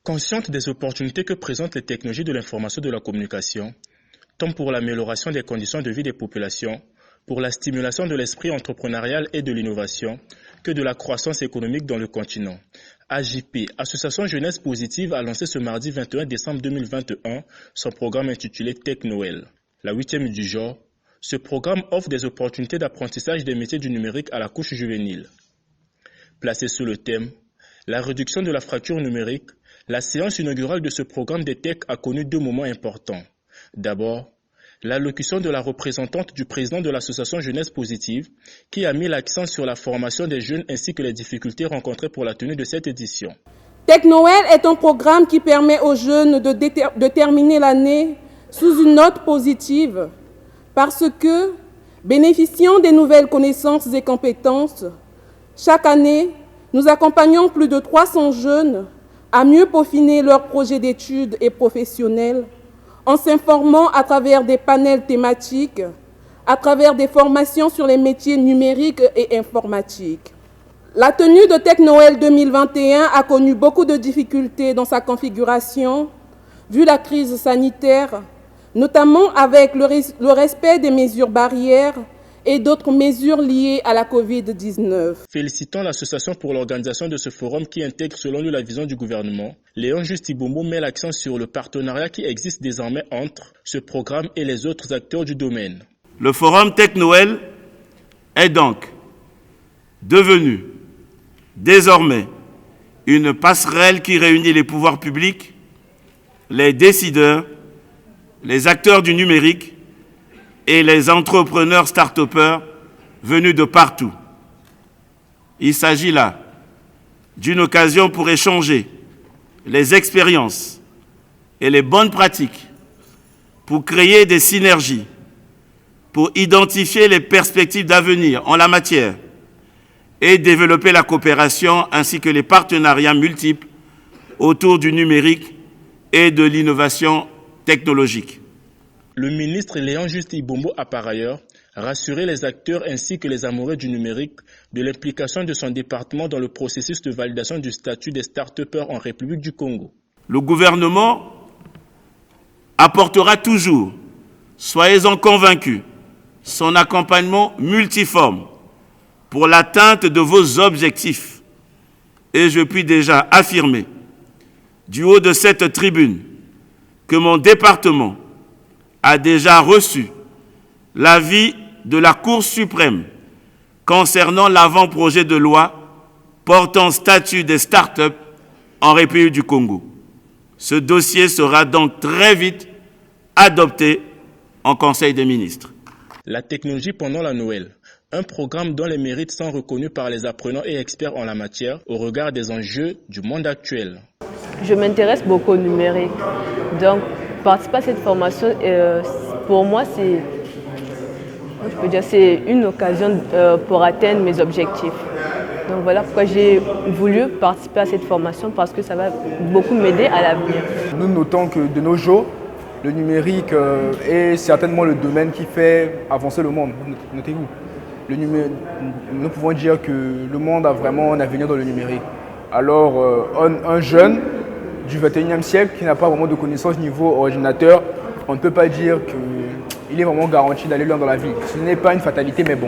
Consciente des opportunités que présentent les technologies de l'information et de la communication, tant pour l'amélioration des conditions de vie des populations, pour la stimulation de l'esprit entrepreneurial et de l'innovation, que de la croissance économique dans le continent. AJP, Association Jeunesse Positive, a lancé ce mardi 21 décembre 2021 son programme intitulé Tech Noël. La 8e du genre, ce programme offre des opportunités d'apprentissage des métiers du numérique à la couche juvénile. Placé sous le thème « La réduction de la fracture numérique », la séance inaugurale de ce programme des Tech a connu deux moments importants. D'abord, l'allocution de la représentante du président de l'association Jeunesse Positive qui a mis l'accent sur la formation des jeunes ainsi que les difficultés rencontrées pour la tenue de cette édition. Tech Noël est un programme qui permet aux jeunes de terminer l'année sous une note positive parce que, bénéficiant des nouvelles connaissances et compétences, chaque année, nous accompagnons plus de 300 jeunes à mieux peaufiner leurs projets d'études et professionnels en s'informant à travers des panels thématiques, à travers des formations sur les métiers numériques et informatiques. La tenue de Tech Noël 2021 a connu beaucoup de difficultés dans sa configuration, vu la crise sanitaire, notamment avec le respect des mesures barrières et d'autres mesures liées à la Covid-19. Félicitant l'association pour l'organisation de ce forum qui intègre selon lui la vision du gouvernement, Léon Juste Ibombo met l'accent sur le partenariat qui existe désormais entre ce programme et les autres acteurs du domaine. Le forum Tech Noël est donc devenu désormais une passerelle qui réunit les pouvoirs publics, les décideurs, les acteurs du numérique et les entrepreneurs start-upers venus de partout. Il s'agit là d'une occasion pour échanger les expériences et les bonnes pratiques, pour créer des synergies, pour identifier les perspectives d'avenir en la matière et développer la coopération ainsi que les partenariats multiples autour du numérique et de l'innovation technologique. Le ministre Léon Juste Ibombo a par ailleurs rassuré les acteurs ainsi que les amoureux du numérique de l'implication de son département dans le processus de validation du statut des start-upers en République du Congo. Le gouvernement apportera toujours, soyez-en convaincus, son accompagnement multiforme pour l'atteinte de vos objectifs. Et je puis déjà affirmer, du haut de cette tribune, que mon département a déjà reçu l'avis de la Cour suprême concernant l'avant-projet de loi portant statut des start-up en République du Congo. Ce dossier sera donc très vite adopté en Conseil des ministres. La technologie pendant la Noël, un programme dont les mérites sont reconnus par les apprenants et experts en la matière au regard des enjeux du monde actuel. Je m'intéresse beaucoup au numérique, donc participer à cette formation, pour moi, c'est une occasion pour atteindre mes objectifs. Donc voilà pourquoi j'ai voulu participer à cette formation, parce que ça va beaucoup m'aider à l'avenir. Nous notons que de nos jours, le numérique est certainement le domaine qui fait avancer le monde. Notez-vous, nous pouvons dire que le monde a vraiment un avenir dans le numérique. Alors un jeune du 21e siècle qui n'a pas vraiment de connaissances niveau ordinateur, on ne peut pas dire qu'il est vraiment garanti d'aller loin dans la vie. Ce n'est pas une fatalité, mais bon.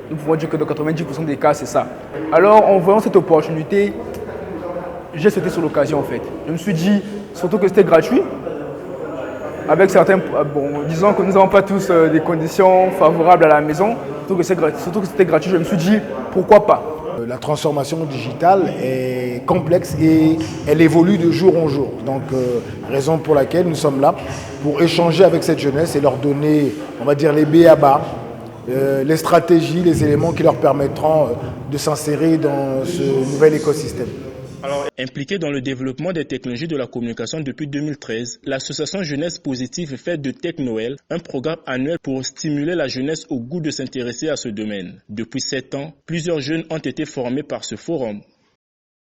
Nous pouvons dire que dans 90% des cas, c'est ça. Alors, en voyant cette opportunité, j'ai sauté sur l'occasion en fait. Je me suis dit, surtout que c'était gratuit, avec certains, disons que nous n'avons pas tous des conditions favorables à la maison, surtout que c'était gratuit, je me suis dit, pourquoi pas. La transformation digitale est complexe et elle évolue de jour en jour. Donc, raison pour laquelle nous sommes là pour échanger avec cette jeunesse et leur donner, on va dire, les b.a.-ba, les stratégies, les éléments qui leur permettront de s'insérer dans ce nouvel écosystème. Impliquée dans le développement des technologies de la communication depuis 2013, l'association Jeunesse Positive fait de Tech Noël un programme annuel pour stimuler la jeunesse au goût de s'intéresser à ce domaine. Depuis 7 ans, plusieurs jeunes ont été formés par ce forum.